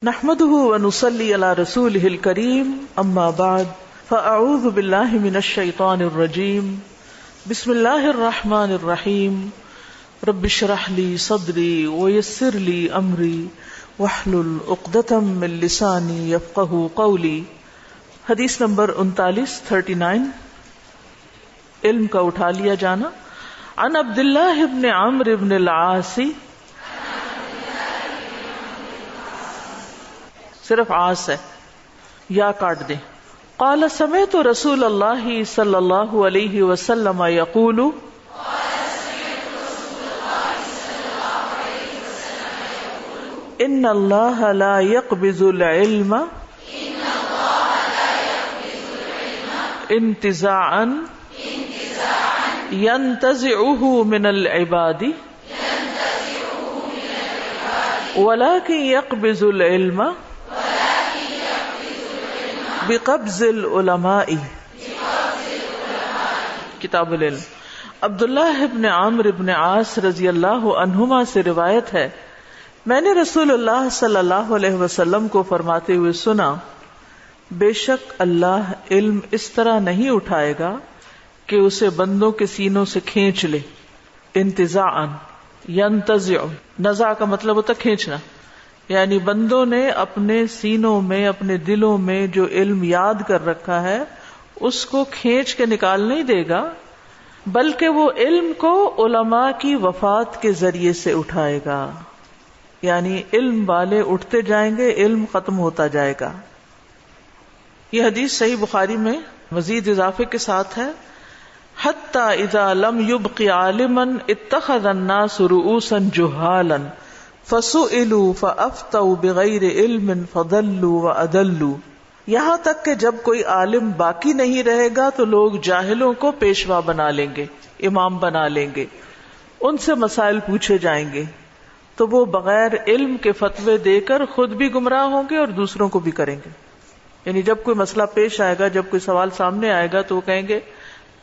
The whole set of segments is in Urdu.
نحمده ونصلي على رسوله الكريم اما بعد فاعوذ بالله من الشيطان الرجيم بسم الله الرحمن الرحيم رب اشرح لي صدري ويسر لي امري واحلل عقدة من لساني يفقهوا قولي۔ حدیث نمبر 39 علم کا اٹھا لیا جانا۔ عن عبد الله بن عمرو بن العاص، صرف عاص ہے، یا کاٹ دیں۔ قال سمعت رسول اللہ صلی اللہ علیہ وسلم یقول، ان اللہ لا يقبض العلم انتزاعا ينتزعه من العباد ولكن يقبض العلم بقبض العلماء۔ کتاب العلم۔ عبداللہ ابن عمرو ابن عاص رضی اللہ عنہما سے روایت ہے، میں نے رسول اللہ صلی اللہ علیہ وسلم کو فرماتے ہوئے سنا، بے شک اللہ علم اس طرح نہیں اٹھائے گا کہ اسے بندوں کے سینوں سے کھینچ لے۔ انتزاعا، ینتزع، نزع کا مطلب ہوتا کھینچنا، یعنی بندوں نے اپنے سینوں میں، اپنے دلوں میں جو علم یاد کر رکھا ہے اس کو کھینچ کے نکال نہیں دے گا، بلکہ وہ علم کو علماء کی وفات کے ذریعے سے اٹھائے گا، یعنی علم والے اٹھتے جائیں گے، علم ختم ہوتا جائے گا۔ یہ حدیث صحیح بخاری میں مزید اضافے کے ساتھ ہے، حتی اذا لم يبق عالما اتخذ الناس رؤوسا جہالا فسئلوا فافتوا بغیر علم فضلوا واضلوا۔ یہاں تک کہ جب کوئی عالم باقی نہیں رہے گا تو لوگ جاہلوں کو پیشوا بنا لیں گے، امام بنا لیں گے، ان سے مسائل پوچھے جائیں گے تو وہ بغیر علم کے فتوے دے کر خود بھی گمراہ ہوں گے اور دوسروں کو بھی کریں گے۔ یعنی جب کوئی مسئلہ پیش آئے گا، جب کوئی سوال سامنے آئے گا تو وہ کہیں گے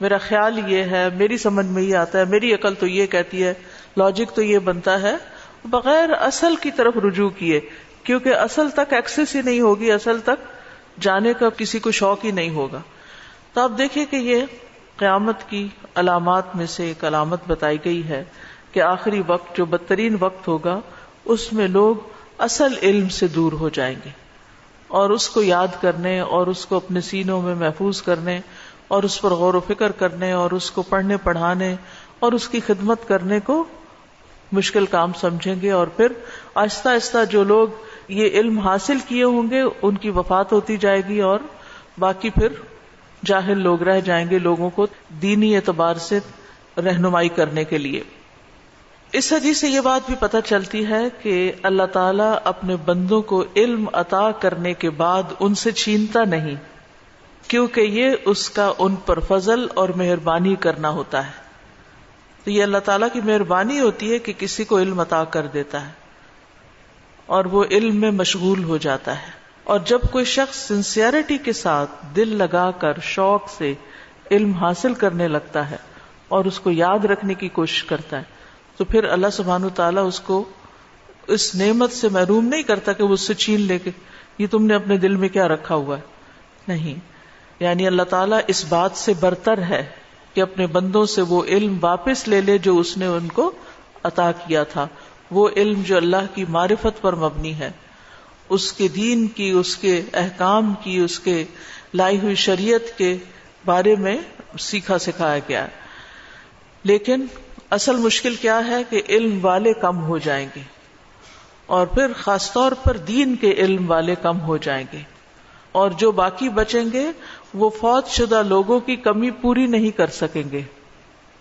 میرا خیال یہ ہے، میری سمجھ میں یہ آتا ہے، میری عقل تو یہ کہتی ہے، لاجک تو یہ بنتا ہے، بغیر اصل کی طرف رجوع کیے، کیونکہ اصل تک ایکسس ہی نہیں ہوگی، اصل تک جانے کا کسی کو شوق ہی نہیں ہوگا۔ تو آپ دیکھیں کہ یہ قیامت کی علامات میں سے ایک علامت بتائی گئی ہے کہ آخری وقت جو بدترین وقت ہوگا اس میں لوگ اصل علم سے دور ہو جائیں گے، اور اس کو یاد کرنے اور اس کو اپنے سینوں میں محفوظ کرنے اور اس پر غور و فکر کرنے اور اس کو پڑھنے پڑھانے اور اس کی خدمت کرنے کو مشکل کام سمجھیں گے، اور پھر آہستہ آہستہ جو لوگ یہ علم حاصل کیے ہوں گے ان کی وفات ہوتی جائے گی، اور باقی پھر جاہل لوگ رہ جائیں گے لوگوں کو دینی اعتبار سے رہنمائی کرنے کے لیے۔ اس حدیث سے یہ بات بھی پتہ چلتی ہے کہ اللہ تعالیٰ اپنے بندوں کو علم عطا کرنے کے بعد ان سے چھینتا نہیں، کیونکہ یہ اس کا ان پر فضل اور مہربانی کرنا ہوتا ہے۔ تو یہ اللہ تعالیٰ کی مہربانی ہوتی ہے کہ کسی کو علم عطا کر دیتا ہے اور وہ علم میں مشغول ہو جاتا ہے، اور جب کوئی شخص سنسیئرٹی کے ساتھ دل لگا کر شوق سے علم حاصل کرنے لگتا ہے اور اس کو یاد رکھنے کی کوشش کرتا ہے تو پھر اللہ سبحانہ وتعالیٰ اس کو اس نعمت سے محروم نہیں کرتا کہ وہ اس سے چھین لے کے یہ تم نے اپنے دل میں کیا رکھا ہوا ہے، نہیں، یعنی اللہ تعالیٰ اس بات سے برتر ہے کہ اپنے بندوں سے وہ علم واپس لے لے جو اس نے ان کو عطا کیا تھا، وہ علم جو اللہ کی معرفت پر مبنی ہے، اس کے دین کی، اس کے احکام کی، اس کے لائی ہوئی شریعت کے بارے میں سیکھا سکھایا گیا ہے۔ لیکن اصل مشکل کیا ہے کہ علم والے کم ہو جائیں گے، اور پھر خاص طور پر دین کے علم والے کم ہو جائیں گے، اور جو باقی بچیں گے وہ فوت شدہ لوگوں کی کمی پوری نہیں کر سکیں گے۔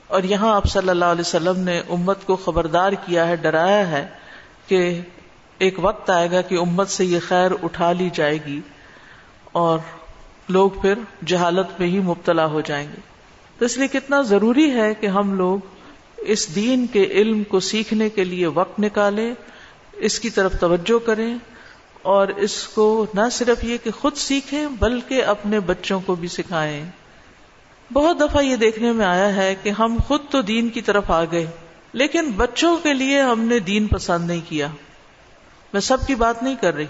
اور یہاں آپ صلی اللہ علیہ وسلم نے امت کو خبردار کیا ہے، ڈرایا ہے کہ ایک وقت آئے گا کہ امت سے یہ خیر اٹھا لی جائے گی اور لوگ پھر جہالت میں ہی مبتلا ہو جائیں گے۔ تو اس لیے کتنا ضروری ہے کہ ہم لوگ اس دین کے علم کو سیکھنے کے لیے وقت نکالیں، اس کی طرف توجہ کریں، اور اس کو نہ صرف یہ کہ خود سیکھیں بلکہ اپنے بچوں کو بھی سکھائیں۔ بہت دفعہ یہ دیکھنے میں آیا ہے کہ ہم خود تو دین کی طرف آ گئے لیکن بچوں کے لیے ہم نے دین پسند نہیں کیا۔ میں سب کی بات نہیں کر رہی،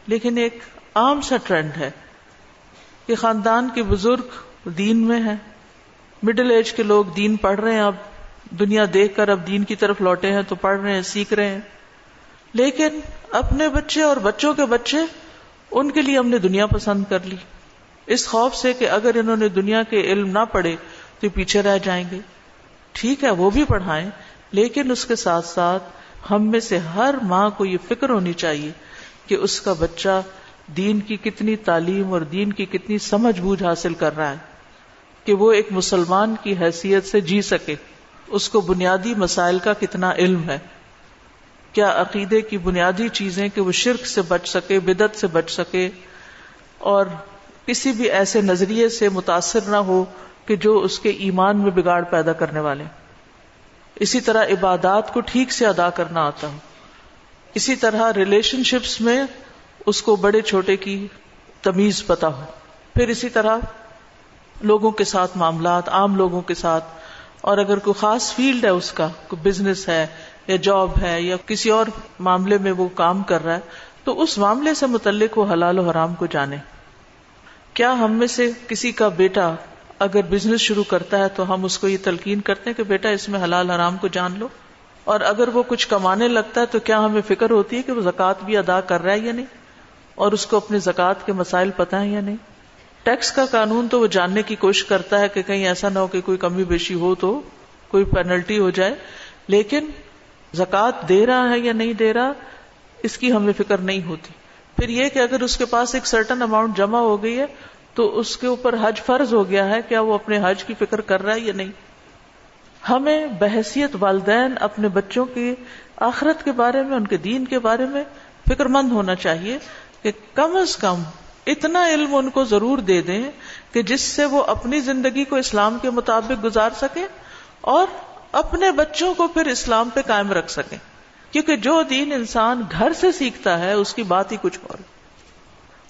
لیکن ایک عام سا ٹرینڈ ہے کہ خاندان کے بزرگ دین میں ہیں، مڈل ایج کے لوگ دین پڑھ رہے ہیں، اب دنیا دیکھ کر اب دین کی طرف لوٹے ہیں تو پڑھ رہے ہیں، سیکھ رہے ہیں، لیکن اپنے بچے اور بچوں کے بچے، ان کے لیے ہم نے دنیا پسند کر لی، اس خوف سے کہ اگر انہوں نے دنیا کے علم نہ پڑھے تو پیچھے رہ جائیں گے. ٹھیک ہے وہ بھی پڑھائیں، لیکن اس کے ساتھ ساتھ ہم میں سے ہر ماں کو یہ فکر ہونی چاہیے کہ اس کا بچہ دین کی کتنی تعلیم اور دین کی کتنی سمجھ بوجھ حاصل کر رہا ہے کہ وہ ایک مسلمان کی حیثیت سے جی سکے. اس کو بنیادی مسائل کا کتنا علم ہے، کیا عقیدے کی بنیادی چیزیں کہ وہ شرک سے بچ سکے، بدعت سے بچ سکے، اور کسی بھی ایسے نظریے سے متاثر نہ ہو کہ جو اس کے ایمان میں بگاڑ پیدا کرنے والے. اسی طرح عبادات کو ٹھیک سے ادا کرنا آتا ہو. اسی طرح ریلیشن شپس میں اس کو بڑے چھوٹے کی تمیز پتا ہو. پھر اسی طرح لوگوں کے ساتھ معاملات، عام لوگوں کے ساتھ، اور اگر کوئی خاص فیلڈ ہے اس کا، کوئی بزنس ہے یا جاب ہے یا کسی اور معاملے میں وہ کام کر رہا ہے، تو اس معاملے سے متعلق وہ حلال و حرام کو جانے. کیا ہم میں سے کسی کا بیٹا اگر بزنس شروع کرتا ہے تو ہم اس کو یہ تلقین کرتے ہیں کہ بیٹا اس میں حلال حرام کو جان لو؟ اور اگر وہ کچھ کمانے لگتا ہے تو کیا ہمیں فکر ہوتی ہے کہ وہ زکوٰۃ بھی ادا کر رہا ہے یا نہیں، اور اس کو اپنے زکوٰۃ کے مسائل پتہ ہیں یا نہیں؟ ٹیکس کا قانون تو وہ جاننے کی کوشش کرتا ہے کہ کہیں ایسا نہ ہو کہ کوئی کمی بیشی ہو تو کوئی پینلٹی ہو جائے، لیکن زکوٰۃ دے رہا ہے یا نہیں دے رہا اس کی ہمیں فکر نہیں ہوتی. پھر یہ کہ اگر اس کے پاس ایک سرٹن اماؤنٹ جمع ہو گئی ہے تو اس کے اوپر حج فرض ہو گیا ہے، کیا وہ اپنے حج کی فکر کر رہا ہے یا نہیں؟ ہمیں بحیثیت والدین اپنے بچوں کی آخرت کے بارے میں، ان کے دین کے بارے میں فکر مند ہونا چاہیے کہ کم از کم اتنا علم ان کو ضرور دے دیں کہ جس سے وہ اپنی زندگی کو اسلام کے مطابق گزار سکیں اور اپنے بچوں کو پھر اسلام پہ قائم رکھ سکیں. کیونکہ جو دین انسان گھر سے سیکھتا ہے اس کی بات ہی کچھ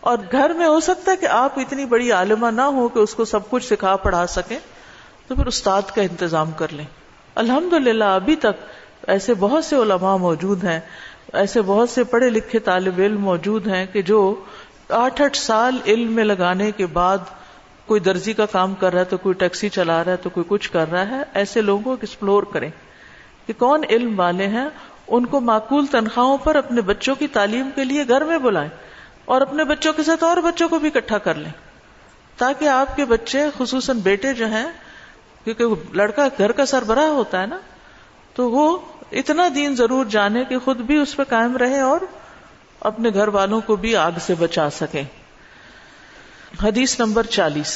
اور گھر میں ہو سکتا ہے کہ آپ اتنی بڑی عالمہ نہ ہو کہ اس کو سب کچھ سکھا پڑھا سکیں، تو پھر استاد کا انتظام کر لیں. الحمدللہ ابھی تک ایسے بہت سے علماء موجود ہیں، ایسے بہت سے پڑھے لکھے طالب علم موجود ہیں کہ جو 8 سال علم میں لگانے کے بعد کوئی درزی کا کام کر رہا ہے تو کوئی ٹیکسی چلا رہا ہے تو کوئی کچھ کر رہا ہے. ایسے لوگوں کو ایکسپلور کریں کہ کون علم والے ہیں، ان کو معقول تنخواہوں پر اپنے بچوں کی تعلیم کے لیے گھر میں بلائیں اور اپنے بچوں کے ساتھ اور بچوں کو بھی اکٹھا کر لیں، تاکہ آپ کے بچے، خصوصاً بیٹے جو ہیں، کیونکہ لڑکا گھر کا سربراہ ہوتا ہے نا، تو وہ اتنا دین ضرور جانے کہ خود بھی اس پہ قائم رہے اور اپنے گھر والوں کو بھی آگ سے بچا سکیں. حدیث نمبر 40،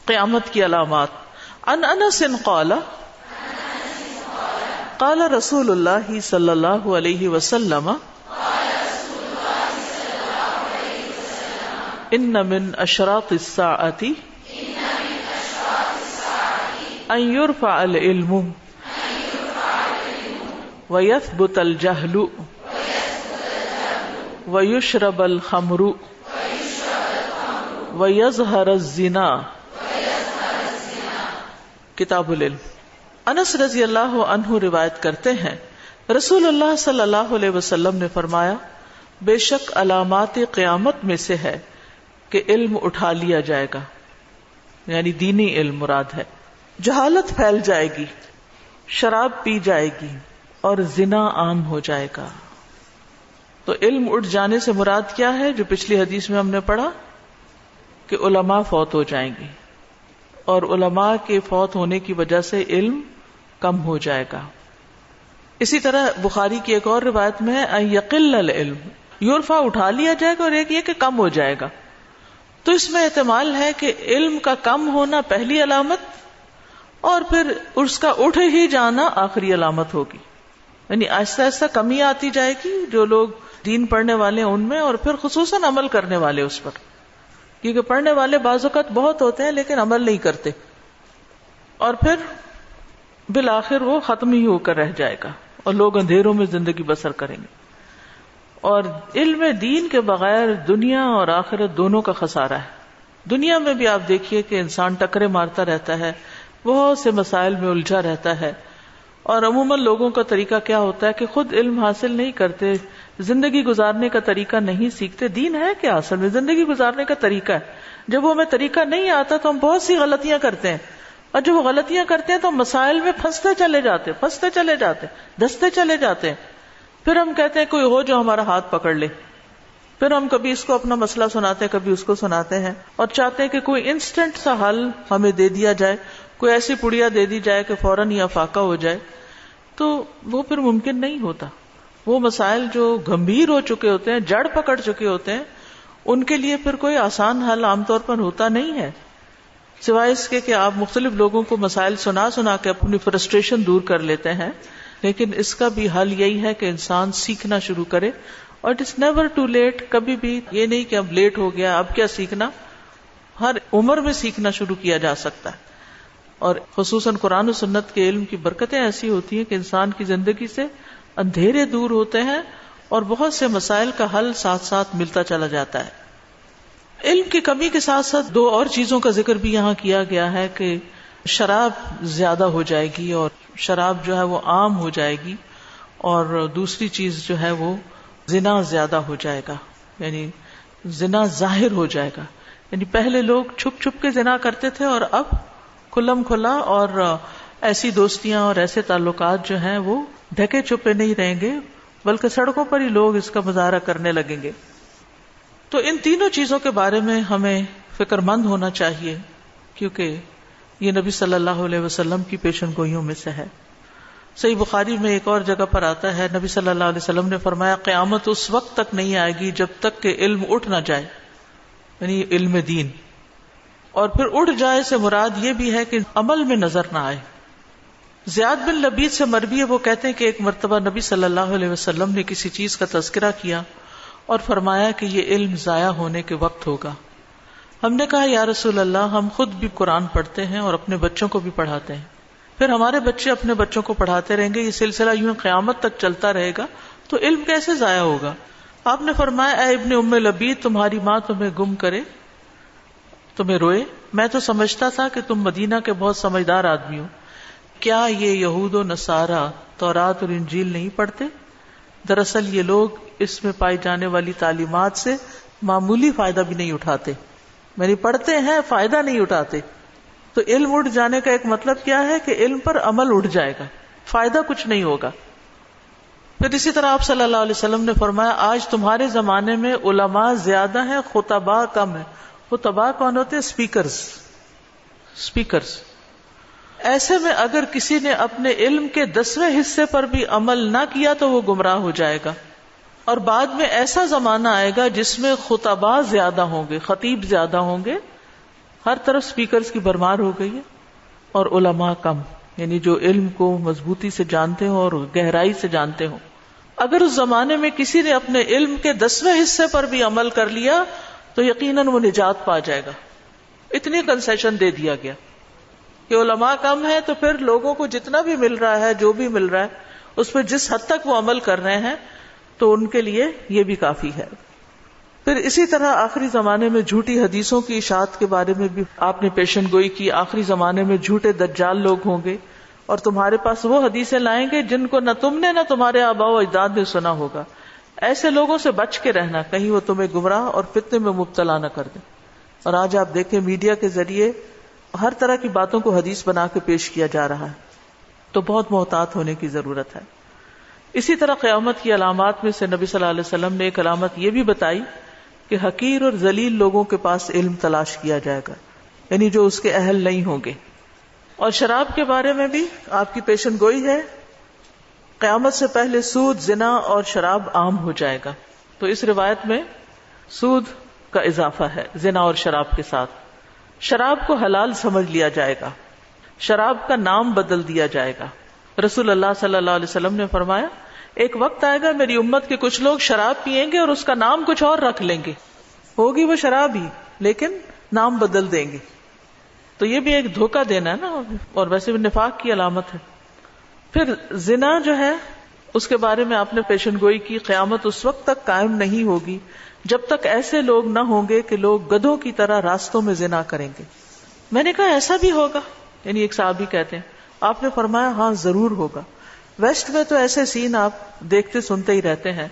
قیامت کی علامات. عن انس قال قال رسول اللہ صلی اللہ علیہ وسلم ان من اشراط الساعة ان يرفع العلم ويثبت الجهل ويشرب الخمر ويظهر الزنا. کتاب العلم. انس رضی اللہ عنہ روایت کرتے ہیں رسول اللہ صلی اللہ علیہ وسلم نے فرمایا، بے شک علامات قیامت میں سے ہے کہ علم اٹھا لیا جائے گا، یعنی دینی علم مراد ہے. جہالت پھیل جائے گی، شراب پی جائے گی اور زنا عام ہو جائے گا. تو علم اٹھ جانے سے مراد کیا ہے؟ جو پچھلی حدیث میں ہم نے پڑھا کہ علماء فوت ہو جائیں گے اور علماء کے فوت ہونے کی وجہ سے علم کم ہو جائے گا. اسی طرح بخاری کی ایک اور روایت میں ہے ان یقل العلم، یرفع اٹھا لیا جائے گا، اور ایک یہ کہ کم ہو جائے گا. تو اس میں احتمال ہے کہ علم کا کم ہونا پہلی علامت اور پھر اس کا اٹھ ہی جانا آخری علامت ہوگی. یعنی آہستہ آہستہ کمی آتی جائے گی جو لوگ دین پڑھنے والے ہیں ان میں، اور پھر خصوصاً عمل کرنے والے اس پر، کیونکہ پڑھنے والے بعض اوقات بہت ہوتے ہیں لیکن عمل نہیں کرتے، اور پھر بالآخر وہ ختم ہی ہو کر رہ جائے گا اور لوگ اندھیروں میں زندگی بسر کریں گے. اور علم دین کے بغیر دنیا اور آخرت دونوں کا خسارہ ہے. دنیا میں بھی آپ دیکھیے کہ انسان ٹکرے مارتا رہتا ہے، بہت سے مسائل میں الجھا رہتا ہے، اور عموماً لوگوں کا طریقہ کیا ہوتا ہے کہ خود علم حاصل نہیں کرتے زندگی گزارنے کا طریقہ نہیں سیکھتے. دین ہے کیا اصل میں؟ زندگی گزارنے کا طریقہ ہے. جب وہ ہمیں طریقہ نہیں آتا تو ہم بہت سی غلطیاں کرتے ہیں, اور جب وہ غلطیاں کرتے ہیں تو ہم مسائل میں پھنستے چلے جاتے, دھستے چلے جاتے ہیں. پھر ہم کہتے ہیں کوئی ہو جو ہمارا ہاتھ پکڑ لے. پھر ہم کبھی اس کو اپنا مسئلہ سناتے ہیں, کبھی اس کو سناتے ہیں, اور چاہتے ہیں کہ کوئی انسٹنٹ سا حل ہمیں دے دیا جائے, کوئی ایسی پڑیا دے دی جائے کہ فوراً یہ افاقہ ہو جائے. تو وہ پھر ممکن نہیں ہوتا. وہ مسائل جو گمبھیر ہو چکے ہوتے ہیں, جڑ پکڑ چکے ہوتے ہیں, ان کے لیے پھر کوئی آسان حل عام طور پر ہوتا نہیں ہے, سوائے اس کے کہ آپ مختلف لوگوں کو مسائل سنا کے اپنی فرسٹریشن دور کر لیتے ہیں. لیکن اس کا بھی حل یہی ہے کہ انسان سیکھنا شروع کرے, اور اٹس نیور ٹو لیٹ. کبھی بھی یہ نہیں کہ اب لیٹ ہو گیا, اب کیا سیکھنا. ہر عمر میں سیکھنا شروع کیا جا سکتا ہے. اور خصوصاً قرآن و سنت کے علم کی برکتیں ایسی ہوتی ہیں کہ انسان کی زندگی سے اندھیرے دور ہوتے ہیں, اور بہت سے مسائل کا حل ساتھ ساتھ ملتا چلا جاتا ہے. علم کی کمی کے ساتھ ساتھ دو اور چیزوں کا ذکر بھی یہاں کیا گیا ہے کہ شراب زیادہ ہو جائے گی, اور شراب جو ہے وہ عام ہو جائے گی, اور دوسری چیز جو ہے وہ زنا زیادہ ہو جائے گا, یعنی زنا ظاہر ہو جائے گا. یعنی پہلے لوگ چھپ چھپ کے زنا کرتے تھے, اور اب کھلم کھلا, اور ایسی دوستیاں اور ایسے تعلقات جو ہیں وہ ڈھکے چھپے نہیں رہیں گے, بلکہ سڑکوں پر ہی لوگ اس کا مظاہرہ کرنے لگیں گے. تو ان تینوں چیزوں کے بارے میں ہمیں فکر مند ہونا چاہیے, کیونکہ یہ نبی صلی اللہ علیہ وسلم کی پیشن گوئیوں میں سے ہے. صحیح بخاری میں ایک اور جگہ پر آتا ہے, نبی صلی اللہ علیہ وسلم نے فرمایا قیامت اس وقت تک نہیں آئے گی جب تک کہ علم اٹھ نہ جائے, یعنی علم دین. اور پھر اٹھ جائے سے مراد یہ بھی ہے کہ عمل میں نظر نہ آئے. زیاد بن لبید سے مروی ہے, وہ کہتے ہیں کہ ایک مرتبہ نبی صلی اللہ علیہ وسلم نے کسی چیز کا تذکرہ کیا اور فرمایا کہ یہ علم ضائع ہونے کے وقت ہوگا. ہم نے کہا یا رسول اللہ, ہم خود بھی قرآن پڑھتے ہیں اور اپنے بچوں کو بھی پڑھاتے ہیں, پھر ہمارے بچے اپنے بچوں کو پڑھاتے رہیں گے, یہ سلسلہ یوں قیامت تک چلتا رہے گا, تو علم کیسے ضائع ہوگا؟ آپ نے فرمایا اے ابن ام لبید, تمہاری ماں تمہیں گم کرے, تمہیں روئے, میں تو سمجھتا تھا کہ تم مدینہ کے بہت سمجھدار آدمی ہو. کیا یہ یہود و نصارہ تورات اور انجیل نہیں پڑھتے؟ دراصل یہ لوگ اس میں پائی جانے والی تعلیمات سے معمولی فائدہ بھی نہیں اٹھاتے, یعنی پڑھتے ہیں فائدہ نہیں اٹھاتے. تو علم اٹھ جانے کا ایک مطلب کیا ہے کہ علم پر عمل اٹھ جائے گا, فائدہ کچھ نہیں ہوگا. پھر اسی طرح آپ صلی اللہ علیہ وسلم نے فرمایا آج تمہارے زمانے میں علماء زیادہ ہیں, خطباء کم ہیں. خطباء کون ہوتے ہیں؟ اسپیکرز. ایسے میں اگر کسی نے اپنے علم کے 10ویں حصے پر بھی عمل نہ کیا تو وہ گمراہ ہو جائے گا. اور بعد میں ایسا زمانہ آئے گا جس میں خطباء زیادہ ہوں گے, خطیب زیادہ ہوں گے, ہر طرف اسپیکرز کی بھرمار ہو گئی ہے, اور علماء کم, یعنی جو علم کو مضبوطی سے جانتے ہوں اور گہرائی سے جانتے ہوں. اگر اس زمانے میں کسی نے اپنے علم کے 10ویں حصے پر بھی عمل کر لیا تو یقیناً وہ نجات پا جائے گا. اتنی کنسیشن دے دیا گیا کہ علماء کم ہے, تو پھر لوگوں کو جتنا بھی مل رہا ہے, جو بھی مل رہا ہے, اس پہ جس حد تک وہ عمل کر رہے ہیں تو ان کے لیے یہ بھی کافی ہے. پھر اسی طرح آخری زمانے میں جھوٹی حدیثوں کی اشاعت کے بارے میں بھی آپ نے پیشن گوئی کی. آخری زمانے میں جھوٹے دجال لوگ ہوں گے, اور تمہارے پاس وہ حدیثیں لائیں گے جن کو نہ تم نے نہ تمہارے آباء و اجداد نے سنا ہوگا. ایسے لوگوں سے بچ کے رہنا, کہیں وہ تمہیں گمراہ اور فتنے میں مبتلا نہ کر دیں. اور آج آپ دیکھیں میڈیا کے ذریعے ہر طرح کی باتوں کو حدیث بنا کے پیش کیا جا رہا ہے, تو بہت محتاط ہونے کی ضرورت ہے. اسی طرح قیامت کی علامات میں سے نبی صلی اللہ علیہ وسلم نے ایک علامت یہ بھی بتائی کہ حقیر اور ذلیل لوگوں کے پاس علم تلاش کیا جائے گا, یعنی جو اس کے اہل نہیں ہوں گے. اور شراب کے بارے میں بھی آپ کی پیشن گوئی ہے, قیامت سے پہلے سود, زنا اور شراب عام ہو جائے گا. تو اس روایت میں سود کا اضافہ ہے زنا اور شراب کے ساتھ. شراب کو حلال سمجھ لیا جائے گا, شراب کا نام بدل دیا جائے گا. رسول اللہ صلی اللہ علیہ وسلم نے فرمایا ایک وقت آئے گا میری امت کے کچھ لوگ شراب پیئیں گے اور اس کا نام کچھ اور رکھ لیں گے, ہوگی وہ شراب ہی لیکن نام بدل دیں گے. تو یہ بھی ایک دھوکہ دینا ہے نا, اور ویسے بھی نفاق کی علامت ہے. پھر زنا جو ہے اس کے بارے میں آپ نے پیشن گوئی کی, قیامت اس وقت تک قائم نہیں ہوگی جب تک ایسے لوگ نہ ہوں گے کہ لوگ گدھوں کی طرح راستوں میں زنا کریں گے. میں نے کہا ایسا بھی ہوگا, یعنی ایک صحابی کہتے ہیں. آپ نے فرمایا ہاں ضرور ہوگا. ویسٹ میں تو ایسے سین آپ دیکھتے سنتے ہی رہتے ہیں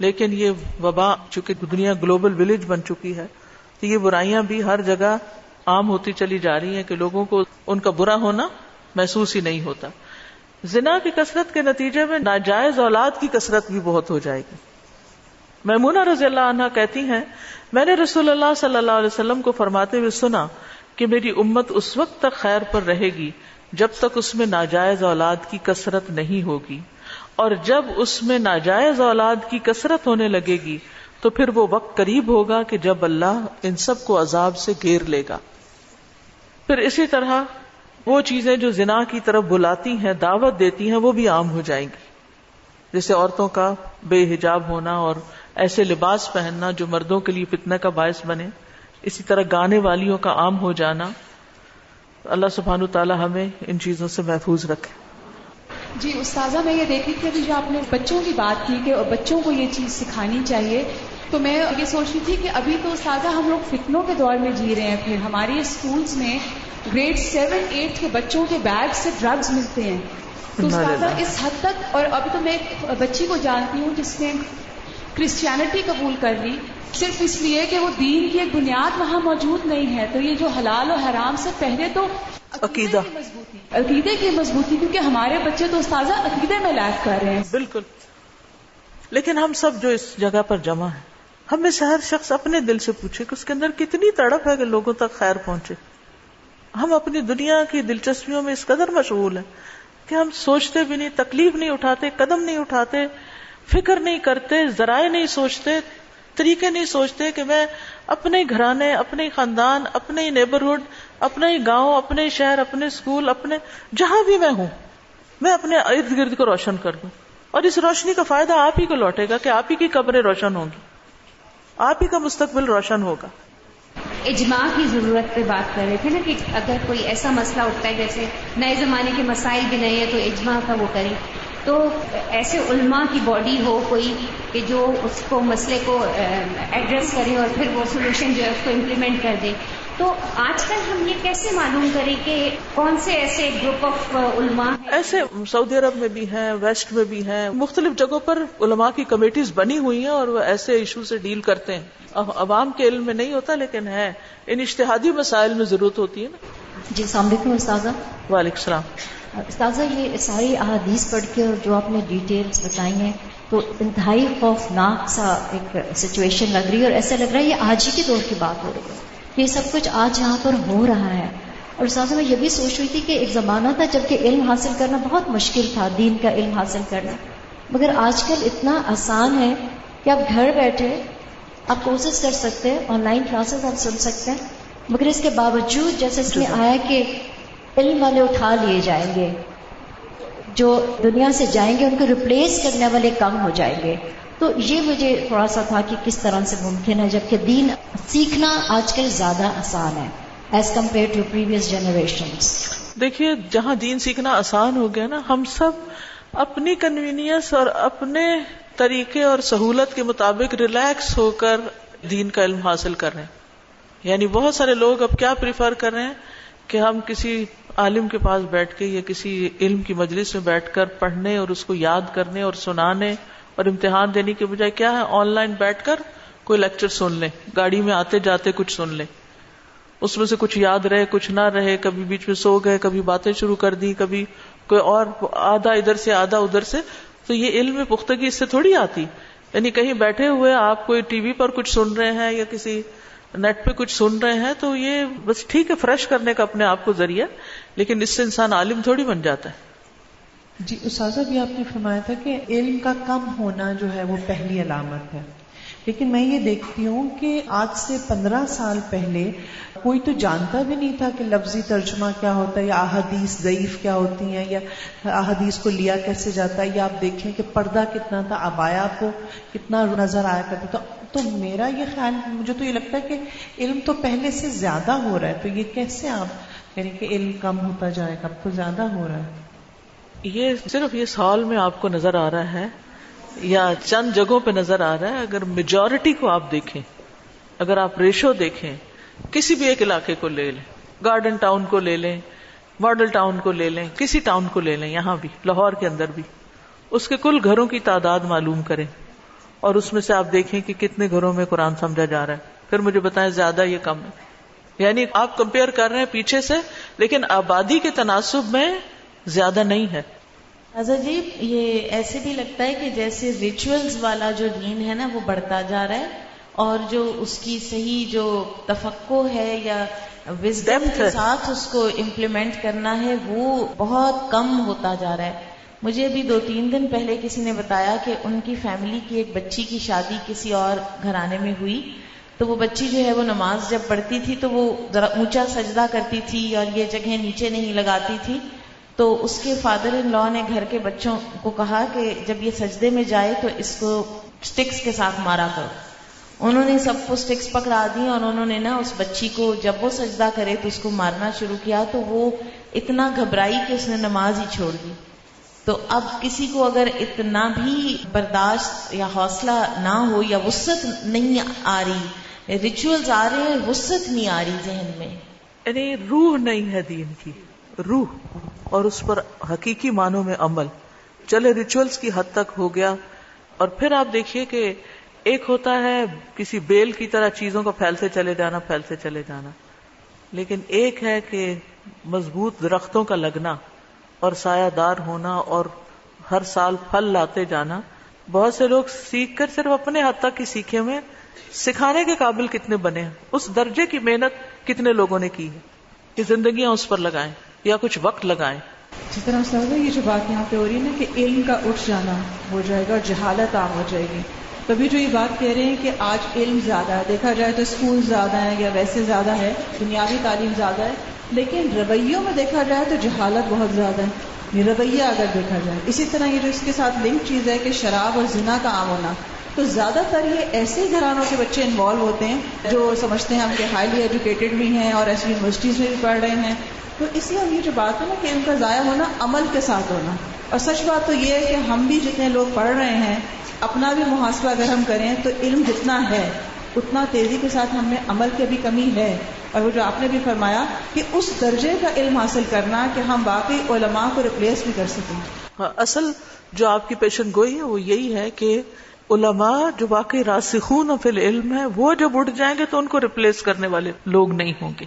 لیکن یہ وبا چونکہ دنیا گلوبل ولیج بن چکی ہے تو یہ برائیاں بھی ہر جگہ عام ہوتی چلی جا رہی ہیں کہ لوگوں کو ان کا برا ہونا محسوس ہی نہیں ہوتا. زنا کی کثرت کے نتیجے میں ناجائز اولاد کی کثرت بھی بہت ہو جائے گی. میمونہ رضی اللہ عنہا کہتی ہیں میں نے رسول اللہ صلی اللہ علیہ وسلم کو فرماتے ہوئے سنا کہ میری امت اس وقت تک خیر پر رہے گی جب تک اس میں ناجائز اولاد کی کثرت نہیں ہوگی، اور جب اس میں ناجائز اولاد کی کثرت ہونے لگے گی تو پھر وہ وقت قریب ہوگا کہ جب اللہ ان سب کو عذاب سے گھیر لے گا. پھر اسی طرح وہ چیزیں جو زنا کی طرف بلاتی ہیں، دعوت دیتی ہیں، وہ بھی عام ہو جائیں گی، جیسے عورتوں کا بے حجاب ہونا اور ایسے لباس پہننا جو مردوں کے لیے فتنہ کا باعث بنے. اسی طرح گانے والیوں کا عام ہو جانا. اللہ سبحانہ تعالی ہمیں ان چیزوں سے محفوظ رکھے. جی استاذہ، میں یہ دیکھ رہی تھی ابھی جو آپ نے بچوں کی بات کی کہ بچوں کو یہ چیز سکھانی چاہیے، تو میں یہ سوچ رہی تھی کہ ابھی تو استاذہ ہم لوگ فتنوں کے دور میں جی رہے ہیں. پھر ہمارے اسکولز میں گریڈ 7-8 کے بچوں کے بیگ سے ڈرگز ملتے ہیں. تو استاذہ اس حد تک، اور ابھی تو میں ایک بچی کو جانتی ہوں جس نے کرسچینٹی قبول کر لی صرف اس لیے کہ وہ دین کی ایک بنیاد وہاں موجود نہیں ہے. تو یہ جو حلال و حرام سے پہلے تو عقیدے کی مضبوطی، کیونکہ ہمارے بچے تو استاذہ عقیدے میں لیک کر رہے ہیں. بالکل. لیکن ہم سب جو اس جگہ پر جمع ہیں، ہم میں سے ہر شخص اپنے دل سے پوچھے کہ اس کے اندر کتنی تڑپ ہے کہ لوگوں تک خیر پہنچے. ہم اپنی دنیا کی دلچسپیوں میں اس قدر مشغول ہیں کہ ہم سوچتے بھی نہیں، تکلیف نہیں اٹھاتے، قدم نہیں اٹھاتے، فکر نہیں کرتے، ذرائع نہیں سوچتے، طریقے نہیں سوچتے کہ میں اپنے گھرانے، اپنے خاندان، اپنے نیبرہڈ، اپنے گاؤں، اپنے شہر، اپنے اسکول، اپنے جہاں بھی میں ہوں، میں اپنے ارد گرد کو روشن کر دوں. اور اس روشنی کا فائدہ آپ ہی کو لوٹے گا کہ آپ ہی کی قبریں روشن ہوں گی، آپ ہی کا مستقبل روشن ہوگا. اجماع کی ضرورت پہ بات کر رہے تھے نا کہ اگر کوئی ایسا مسئلہ اٹھتا ہے جیسے نئے زمانے کے مسائل بھی نہیں ہے تو اجماع کا وہ کریں. تو ایسے علماء کی باڈی ہو کوئی کہ جو اس کو مسئلے کو ایڈریس کرے اور پھر وہ سولوشن جو ہے اس کو امپلیمنٹ کر دے. تو آج کل ہم یہ کیسے معلوم کریں کہ کون سے ایسے گروپ آف علماء ہیں؟ ایسے سعودی عرب میں بھی ہیں، ویسٹ میں بھی ہیں، مختلف جگہوں پر علماء کی کمیٹیز بنی ہوئی ہیں اور وہ ایسے ایشو سے ڈیل کرتے ہیں. عوام کے علم میں نہیں ہوتا لیکن ہے، ان اجتہادی مسائل میں ضرورت ہوتی ہے نا. جی السلام علیکم استاذہ. وعلیکم السلام. استاذہ یہ ساری احادیث پڑھ کے اور جو آپ نے ڈیٹیلز بتائی ہیں تو انتہائی خوفناک سا ایک سچویشن لگ رہی ہے، اور ایسا لگ رہا ہے یہ آج ہی کے دور کی بات ہو رہی ہے، یہ سب کچھ آج یہاں پر ہو رہا ہے. اور استاذہ میں یہ بھی سوچ رہی تھی کہ ایک زمانہ تھا جب کہ علم حاصل کرنا بہت مشکل تھا، دین کا علم حاصل کرنا، مگر آج کل اتنا آسان ہے کہ آپ گھر بیٹھے آپ کورسز کر سکتے ہیں، آن لائن کلاسز آپ سن سکتے ہیں. مگر اس کے باوجود جیسے اس میں آیا کہ علم والے اٹھا لیے جائیں گے، جو دنیا سے جائیں گے ان کو ریپلیس کرنے والے کم ہو جائیں گے. تو یہ مجھے تھوڑا سا تھا کہ کس طرح سے ممکن ہے جبکہ دین سیکھنا آج کل زیادہ آسان ہے as compare to previous generations. دیکھیے جہاں دین سیکھنا آسان ہو گیا نا، ہم سب اپنی کنوینئنس اور اپنے طریقے اور سہولت کے مطابق ریلیکس ہو کر دین کا علم حاصل کر رہے ہیں. یعنی بہت سارے لوگ اب کیا پریفر کر رہے ہیں کہ ہم کسی عالم کے پاس بیٹھ کے یا کسی علم کی مجلس میں بیٹھ کر پڑھنے اور اس کو یاد کرنے اور سنانے اور امتحان دینے کے بجائے کیا ہے آن لائن بیٹھ کر کوئی لیکچر سن لیں، گاڑی میں آتے جاتے کچھ سن لیں، اس میں سے کچھ یاد رہے کچھ نہ رہے، کبھی بیچ میں سو گئے، کبھی باتیں شروع کر دی، کبھی کوئی اور آدھا ادھر سے آدھا ادھر سے. تو یہ علم میں پختگی اس سے تھوڑی آتی. یعنی کہیں بیٹھے ہوئے آپ کوئی ٹی وی پر کچھ سن رہے ہیں یا کسی نیٹ پہ کچھ سن رہے ہیں تو یہ بس ٹھیک ہے فریش کرنے کا اپنے آپ کو ذریعہ، لیکن اس سے انسان عالم تھوڑی بن جاتا ہے. جی استاذہ بھی آپ نے فرمایا تھا کہ علم کا کم ہونا جو ہے وہ پہلی علامت ہے، لیکن میں یہ دیکھتی ہوں کہ آج سے 15 سال پہلے کوئی تو جانتا بھی نہیں تھا کہ لفظی ترجمہ کیا ہوتا ہے یا احادیث ضعیف کیا ہوتی ہیں یا احادیث کو لیا کیسے جاتا ہے، یا آپ دیکھیں کہ پردہ کتنا تھا، عبایا کو کتنا نظر آیا کرتا تھا. تو میرا یہ خیال، مجھے تو یہ لگتا ہے کہ علم تو پہلے سے زیادہ ہو رہا ہے، تو یہ کیسے آپ یعنی کہ علم کم ہوتا جائے گا، اب تو زیادہ ہو رہا ہے. یہ صرف اس ہال میں آپ کو نظر آ رہا ہے یا چند جگہوں پہ نظر آ رہا ہے. اگر میجورٹی کو آپ دیکھیں، اگر آپ ریشو دیکھیں، کسی بھی ایک علاقے کو لے لیں، گارڈن ٹاؤن کو لے لیں، ماڈل ٹاؤن کو لے لیں، کسی ٹاؤن کو لے لیں، یہاں بھی لاہور کے اندر بھی، اس کے کل گھروں کی تعداد معلوم کریں اور اس میں سے آپ دیکھیں کہ کتنے گھروں میں قرآن سمجھا جا رہا ہے. پھر مجھے بتائیں زیادہ یہ کم ہے. یعنی آپ کمپیئر کر رہے ہیں پیچھے سے، لیکن آبادی کے تناسب میں زیادہ نہیں ہے. حضرت جی یہ ایسے بھی لگتا ہے کہ جیسے ریچولز والا جو دین ہے نا وہ بڑھتا جا رہا ہے، اور جو اس کی صحیح جو تفقع ہے یا وزڈم کے ساتھ اس کو امپلیمنٹ کرنا ہے وہ بہت کم ہوتا جا رہا ہے. مجھے ابھی 2-3 دن پہلے کسی نے بتایا کہ ان کی فیملی کی ایک بچی کی شادی کسی اور گھرانے میں ہوئی، تو وہ بچی جو ہے وہ نماز جب پڑھتی تھی تو وہ ذرا اونچا سجدہ کرتی تھی اور یہ جگہ نیچے نہیں لگاتی تھی. تو اس کے فادر ان لا نے گھر کے بچوں کو کہا کہ جب یہ سجدے میں جائے تو اس کو سٹکس کے ساتھ مارا کرو. انہوں نے سب کو سٹکس پکڑا دی اور انہوں نے نا اس بچی کو جب وہ سجدہ کرے تو اس کو مارنا شروع کیا. تو وہ اتنا گھبرائی کہ اس نے نماز ہی چھوڑ دی. تو اب کسی کو اگر اتنا بھی برداشت یا حوصلہ نہ ہو یا وسعت نہیں آ رہی، ریچولز آ رہے ہیں، وسعت نہیں آ رہی ذہن میں، یعنی روح نہیں ہے دین کی، روح اور اس پر حقیقی معنوں میں عمل. چلے ریچولز کی حد تک ہو گیا، اور پھر آپ دیکھیے کہ ایک ہوتا ہے کسی بیل کی طرح چیزوں کو پھیلتے چلے جانا، لیکن ایک ہے کہ مضبوط درختوں کا لگنا اور سایہ دار ہونا اور ہر سال پھل لاتے جانا. بہت سے لوگ سیکھ کر صرف اپنے حد تک ہی سیکھے ہوئے، سکھانے کے قابل کتنے بنے ہیں، اس درجے کی محنت کتنے لوگوں نے کی ہے کہ زندگیاں اس پر لگائیں یا کچھ وقت لگائیں. جس طرح سر یہ جو بات یہاں پہ ہو رہی ہے نا کہ علم کا اٹھ جانا ہو جائے گا اور جہالت عام ہو جائے گی. تبھی جو یہ بات کہہ رہے ہیں کہ آج علم زیادہ ہے، دیکھا جائے تو اسکول زیادہ ہے یا ویسے زیادہ ہے، دنیاوی تعلیم زیادہ ہے، لیکن رویوں میں دیکھا جائے تو جہالت بہت زیادہ ہے. یہ رویہ اگر دیکھا جائے، اسی طرح یہ جو اس کے ساتھ لنک چیز ہے کہ شراب اور زنا کا عام ہونا، تو زیادہ تر یہ ایسے گھرانوں کے بچے انوالو ہوتے ہیں جو سمجھتے ہیں ہم کہ ہائیلی ایجوکیٹڈ بھی ہیں اور ایسی یونیورسٹیز میں بھی پڑھ رہے ہیں. تو اس لیے یہ جو بات ہے نا کہ ان کا ضائع ہونا عمل کے ساتھ ہونا. اور سچ بات تو یہ ہے کہ ہم بھی جتنے لوگ پڑھ رہے ہیں اپنا بھی محاسبہ اگر ہم کریں تو علم جتنا ہے اتنا تیزی کے ساتھ ہم میں عمل کی بھی کمی ہے. اور وہ جو آپ نے بھی فرمایا کہ اس درجے کا علم حاصل کرنا کہ ہم باقی علماء کو ریپلیس بھی کر سکیں. اصل جو آپ کی پیشن گوئی ہے وہ یہی ہے کہ علماء جو واقعی راسخون فی العلم ہے وہ جب اٹھ جائیں گے تو ان کو ریپلیس کرنے والے لوگ نہیں ہوں گے،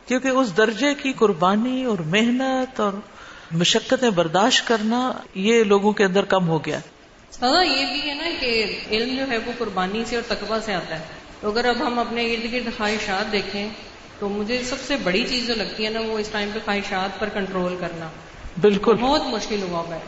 کیونکہ اس درجے کی قربانی اور محنت اور مشقتیں برداشت کرنا یہ لوگوں کے اندر کم ہو گیا. سزا یہ بھی ہے نا کہ علم جو ہے وہ قربانی سے اور تقویٰ سے آتا ہے. تو اگر اب ہم اپنے ارد گرد خواہشات دیکھیں تو مجھے سب سے بڑی چیز جو لگتی ہے نا وہ اس ٹائم پہ خواہشات پر کنٹرول کرنا بالکل بہت مشکل ہوا ہے.